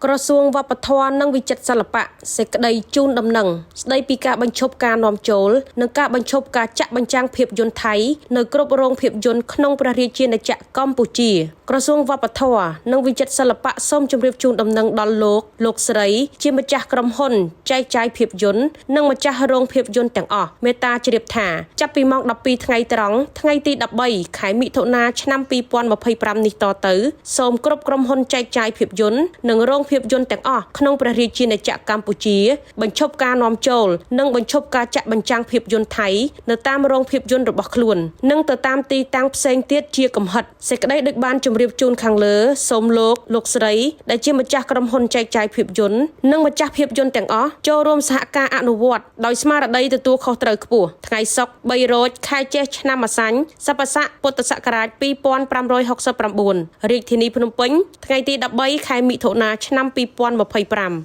ក្រសួងវប្បធម៌និងវិចិត្រសិល្បៈសេចក្តីជូនដំណឹងស្តីពីការបញ្ឈប់ការនាំចូលនិងការបញ្ឈប់ការចាក់បញ្ចាំងភាពយន្តថៃនៅគ្រប់រោងភាពយន្តក្នុងព្រះរាជាណាចក្រកម្ពុជាក្រសួងវប្បធម៌និងវិចិត្រសិល្បៈសូមជម្រាបជូនដំណឹងដល់លោកស្រីជាម្ចាស់ក្រុមហ៊ុនចែកចាយភាពយន្តនិងម្ចាស់រោងភាពយន្តទាំងអស់មេត្តាជ្រាបថាចាប់ពីម៉ោង 12 ថ្ងៃត្រង់ថ្ងៃទី 13 ខែមិថុនាឆ្នាំ 2025 នេះតទៅសូមគ្រប់ក្រុមហ៊ុនចែកចាយភាពយន្តនិងរោងភាពយន្តទាំងអស់ក្នុងព្រះរាជាណាចក្រកម្ពុជាបញ្ឈប់ការនាំចូលនិងបញ្ឈប់ការចាក់បញ្ចាំងភាពយន្តថៃនៅតាមរោងភាពយន្តរបស់ខ្លួននិងទៅតាមទីតាំងផ្សេងទៀតជាកំហិតសេចក្តីដូចបានជម្រាបជូនខាងលើសូមលោកស្រីដែលជាម្ចាស់ក្រុមហ៊ុនចែកចាយភាពយន្តនិងម្ចាស់ភាពយន្តទាំងអស់ចូលរួមសហការអនុវត្តដោយស្មារតីទទួលខុសត្រូវខ្ពស់ថ្ងៃសុក្រ3រោចខែចេសឆ្នាំម្សាញ់ស័ព្ទស័កពុទ្ធសករាជ 2569 រាជធានីភ្នំពេញថ្ងៃទី 13 ខែមិថុនាឆ្នាំ 2025